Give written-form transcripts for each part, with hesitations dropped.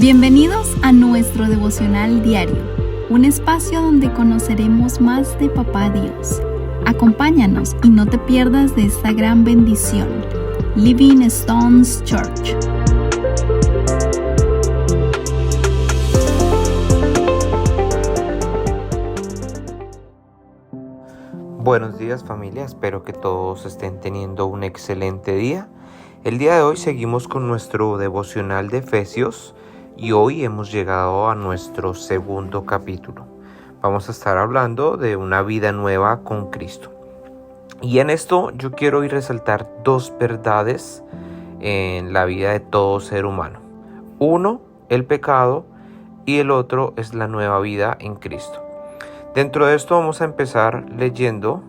Bienvenidos a nuestro devocional diario, un espacio donde conoceremos más de Papá Dios. Acompáñanos y no te pierdas de esta gran bendición. Living Stones Church. Buenos días, familia, espero que todos estén teniendo un excelente día. El día de hoy seguimos con nuestro devocional de Efesios y hoy hemos llegado a nuestro segundo capítulo. Vamos a estar hablando de una vida nueva con Cristo. Y en esto yo quiero hoy resaltar dos verdades en la vida de todo ser humano. Uno, el pecado, y el otro es la nueva vida en Cristo. Dentro de esto vamos a empezar leyendo,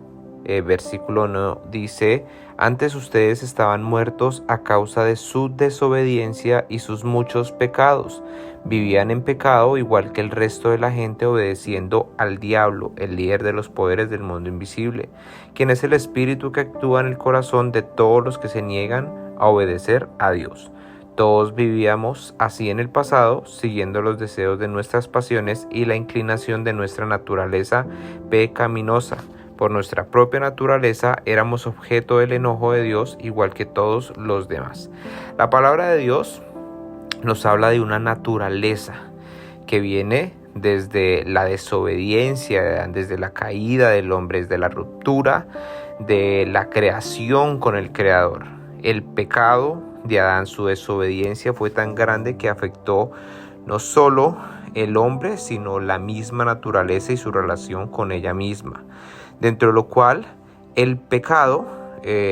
versículo 1 dice: antes ustedes estaban muertos a causa de su desobediencia y sus muchos pecados. Vivían en pecado igual que el resto de la gente, obedeciendo al diablo, el líder de los poderes del mundo invisible, quien es el espíritu que actúa en el corazón de todos los que se niegan a obedecer a Dios. Todos vivíamos así en el pasado, siguiendo los deseos de nuestras pasiones y la inclinación de nuestra naturaleza pecaminosa. Por nuestra propia naturaleza éramos objeto del enojo de Dios, igual que todos los demás. La palabra de Dios nos habla de una naturaleza que viene desde la desobediencia, desde la caída del hombre, desde la ruptura de la creación con el Creador. El pecado de Adán, su desobediencia, fue tan grande que afectó no solo el hombre, sino la misma naturaleza y su relación con ella misma. Dentro de lo cual el pecado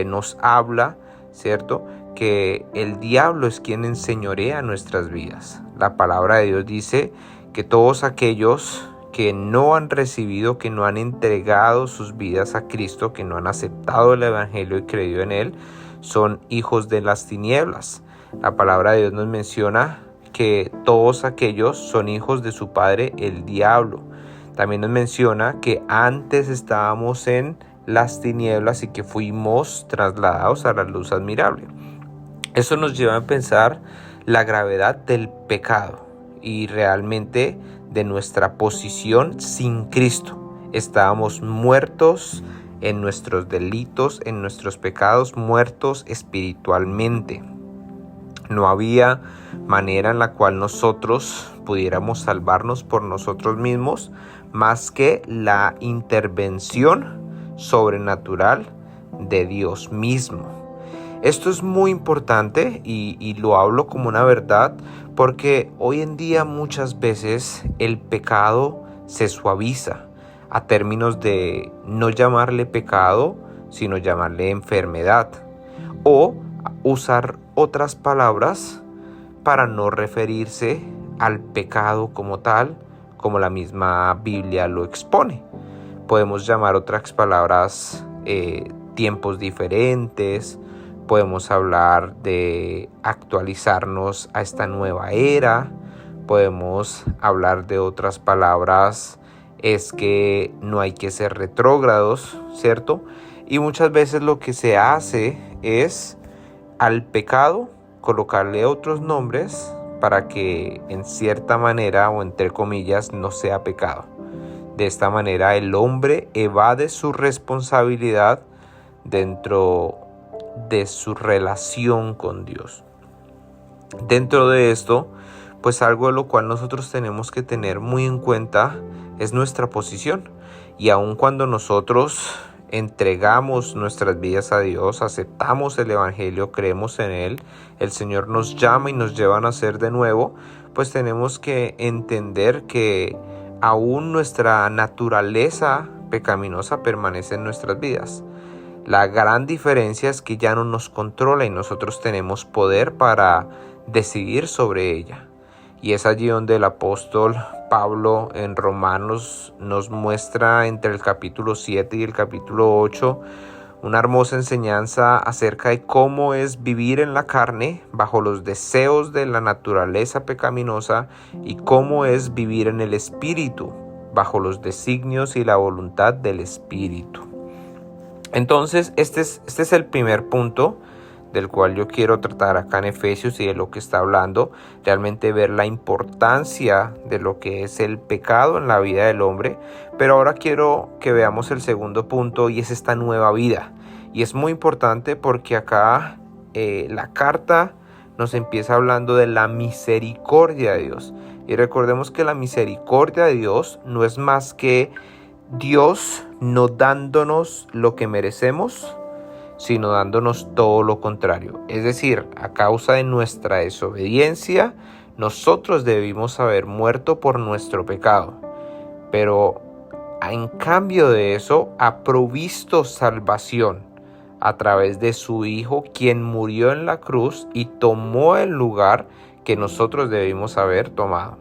nos habla, ¿cierto?, que el diablo es quien enseñorea nuestras vidas. La palabra de Dios dice que todos aquellos que no han recibido, que no han entregado sus vidas a Cristo, que no han aceptado el Evangelio y creído en Él, son hijos de las tinieblas. La palabra de Dios nos menciona que todos aquellos son hijos de su padre, el diablo. También nos menciona que antes estábamos en las tinieblas y que fuimos trasladados a la luz admirable. Eso nos lleva a pensar la gravedad del pecado y realmente de nuestra posición sin Cristo. Estábamos muertos en nuestros delitos, en nuestros pecados, muertos espiritualmente. No había manera en la cual nosotros pudiéramos salvarnos por nosotros mismos, más que la intervención sobrenatural de Dios mismo. Esto es muy importante y lo hablo como una verdad, porque hoy en día muchas veces el pecado se suaviza a términos de no llamarle pecado, sino llamarle enfermedad, o usar otras palabras para no referirse al pecado como tal, como la misma Biblia lo expone. Podemos llamar otras palabras tiempos diferentes, podemos hablar de actualizarnos a esta nueva era, podemos hablar de otras palabras, es que no hay que ser retrógrados, ¿cierto? Y muchas veces lo que se hace es al pecado colocarle otros nombres para que en cierta manera o entre comillas no sea pecado. De esta manera el hombre evade su responsabilidad dentro de su relación con Dios. Dentro de esto, pues algo de lo cual nosotros tenemos que tener muy en cuenta es nuestra posición. Y aun cuando nosotros entregamos nuestras vidas a Dios, aceptamos el Evangelio, creemos en Él, el Señor nos llama y nos lleva a nacer de nuevo, pues tenemos que entender que aún nuestra naturaleza pecaminosa permanece en nuestras vidas. La gran diferencia es que ya no nos controla y nosotros tenemos poder para decidir sobre ella. Y es allí donde el apóstol Pablo en Romanos nos muestra entre el capítulo 7 y el capítulo 8 una hermosa enseñanza acerca de cómo es vivir en la carne bajo los deseos de la naturaleza pecaminosa y cómo es vivir en el espíritu bajo los designios y la voluntad del espíritu. Entonces este es el primer punto del cual yo quiero tratar acá en Efesios y de lo que está hablando, realmente ver la importancia de lo que es el pecado en la vida del hombre. Pero ahora quiero que veamos el segundo punto, y es esta nueva vida. Y es muy importante porque acá la carta nos empieza hablando de la misericordia de Dios. Y recordemos que la misericordia de Dios no es más que Dios no dándonos lo que merecemos, sino dándonos todo lo contrario. Es decir, a causa de nuestra desobediencia, nosotros debimos haber muerto por nuestro pecado. Pero en cambio de eso, ha provisto salvación a través de su Hijo, quien murió en la cruz y tomó el lugar que nosotros debimos haber tomado.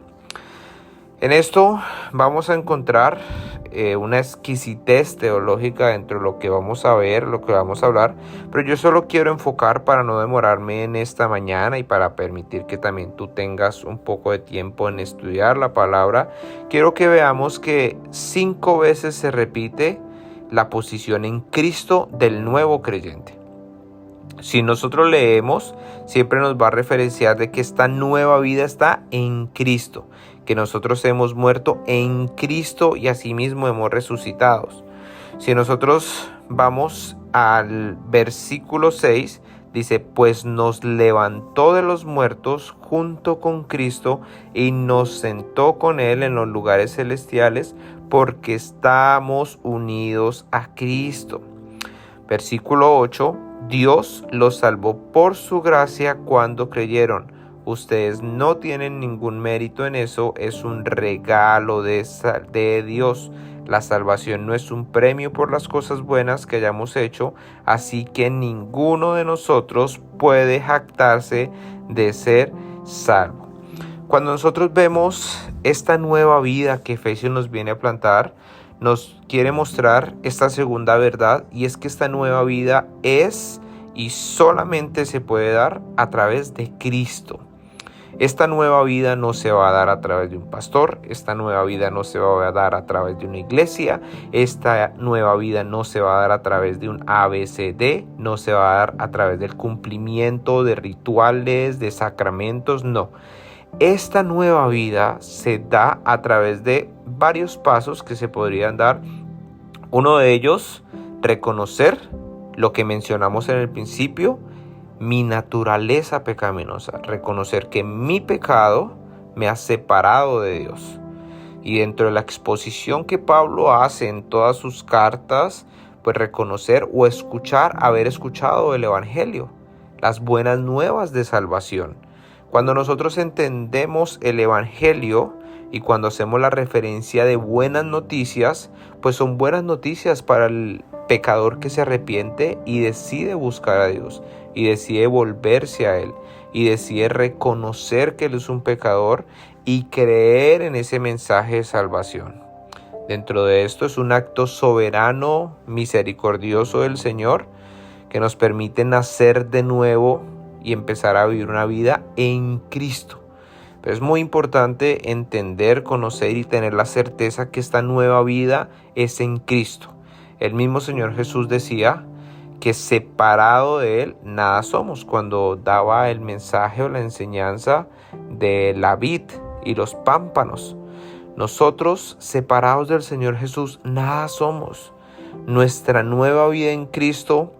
En esto vamos a encontrar una exquisitez teológica dentro de lo que vamos a ver, lo que vamos a hablar, pero yo solo quiero enfocar, para no demorarme en esta mañana y para permitir que también tú tengas un poco de tiempo en estudiar la palabra. Quiero que veamos que 5 veces se repite la posición en Cristo del nuevo creyente. Si nosotros leemos, siempre nos va a referenciar de que esta nueva vida está en Cristo, que nosotros hemos muerto en Cristo y asimismo hemos resucitado. Si nosotros vamos al versículo 6, dice: pues nos levantó de los muertos junto con Cristo y nos sentó con Él en los lugares celestiales, porque estamos unidos a Cristo. Versículo 8, Dios los salvó por su gracia cuando creyeron. Ustedes no tienen ningún mérito en eso, es un regalo de Dios. La salvación no es un premio por las cosas buenas que hayamos hecho, así que ninguno de nosotros puede jactarse de ser salvo. Cuando nosotros vemos esta nueva vida que Efesios nos viene a plantar, nos quiere mostrar esta segunda verdad, y es que esta nueva vida es y solamente se puede dar a través de Cristo. Esta nueva vida no se va a dar a través de un pastor, esta nueva vida no se va a dar a través de una iglesia, esta nueva vida no se va a dar a través de un ABCD, no se va a dar a través del cumplimiento de rituales, de sacramentos, no. Esta nueva vida se da a través de varios pasos que se podrían dar. Uno de ellos, reconocer lo que mencionamos en el principio, mi naturaleza pecaminosa, reconocer que mi pecado me ha separado de Dios. Y dentro de la exposición que Pablo hace en todas sus cartas, pues reconocer o escuchar, haber escuchado el Evangelio, las buenas nuevas de salvación. Cuando nosotros entendemos el Evangelio y cuando hacemos la referencia de buenas noticias, pues son buenas noticias para el pecador que se arrepiente y decide buscar a Dios, y decide volverse a Él, y decide reconocer que Él es un pecador y creer en ese mensaje de salvación. Dentro de esto es un acto soberano, misericordioso del Señor, que nos permite nacer de nuevo y empezar a vivir una vida en Cristo. Pero es muy importante entender, conocer y tener la certeza que esta nueva vida es en Cristo. El mismo Señor Jesús decía que separado de Él nada somos, cuando daba el mensaje o la enseñanza de la vid y los pámpanos. Nosotros, separados del Señor Jesús, nada somos. Nuestra nueva vida en Cristo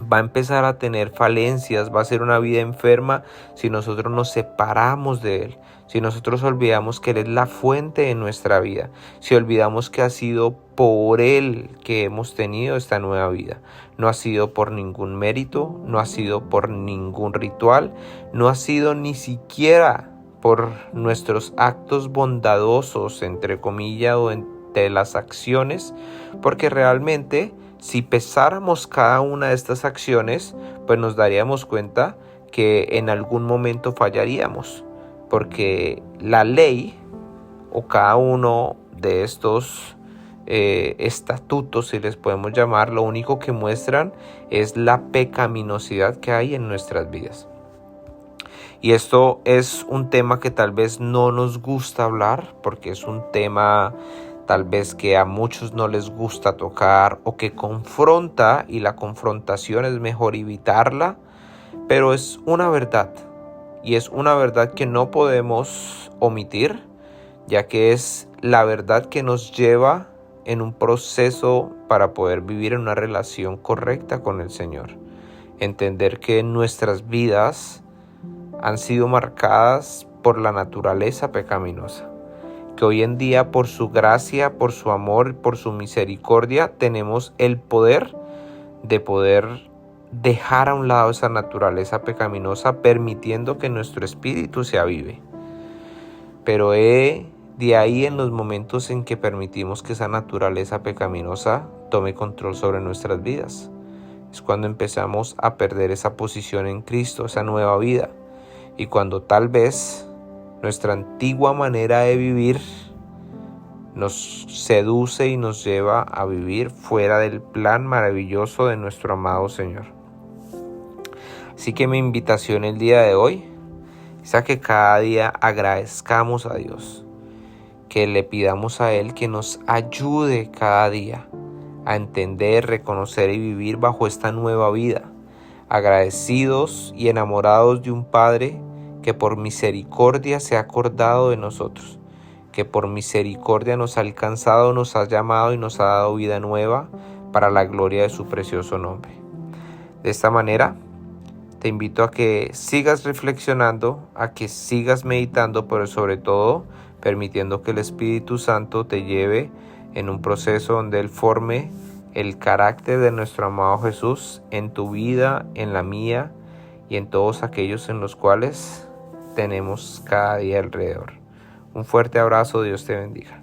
va a empezar a tener falencias, va a ser una vida enferma si nosotros nos separamos de Él, si nosotros olvidamos que Él es la fuente de nuestra vida, si olvidamos que ha sido por Él que hemos tenido esta nueva vida. No ha sido por ningún mérito, no ha sido por ningún ritual, no ha sido ni siquiera por nuestros actos bondadosos, entre comillas, o entre las acciones, porque realmente si pesáramos cada una de estas acciones, pues nos daríamos cuenta que en algún momento fallaríamos, porque la ley o cada uno de estos estatutos, si les podemos llamar, lo único que muestran es la pecaminosidad que hay en nuestras vidas. Y esto es un tema que tal vez no nos gusta hablar, porque es un tema tal vez que a muchos no les gusta tocar o que confronta, y la confrontación es mejor evitarla, pero es una verdad, y es una verdad que no podemos omitir, ya que es la verdad que nos lleva en un proceso para poder vivir en una relación correcta con el Señor. Entender que nuestras vidas han sido marcadas por la naturaleza pecaminosa, que hoy en día por su gracia, por su amor, por su misericordia, tenemos el poder de poder dejar a un lado esa naturaleza pecaminosa, permitiendo que nuestro espíritu se avive. Pero de ahí, en los momentos en que permitimos que esa naturaleza pecaminosa tome control sobre nuestras vidas, es cuando empezamos a perder esa posición en Cristo, esa nueva vida, y cuando tal vez nuestra antigua manera de vivir nos seduce y nos lleva a vivir fuera del plan maravilloso de nuestro amado Señor. Así que mi invitación el día de hoy es a que cada día agradezcamos a Dios, que le pidamos a Él que nos ayude cada día a entender, reconocer y vivir bajo esta nueva vida, agradecidos y enamorados de un Padre que por misericordia se ha acordado de nosotros, que por misericordia nos ha alcanzado, nos ha llamado y nos ha dado vida nueva para la gloria de su precioso nombre. De esta manera, te invito a que sigas reflexionando, a que sigas meditando, pero sobre todo permitiendo que el Espíritu Santo te lleve en un proceso donde Él forme el carácter de nuestro amado Jesús en tu vida, en la mía y en todos aquellos en los cuales tenemos cada día alrededor. Un fuerte abrazo, Dios te bendiga.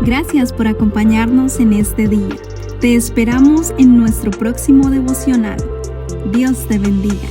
Gracias por acompañarnos en este día. Te esperamos en nuestro próximo devocional. Dios te bendiga.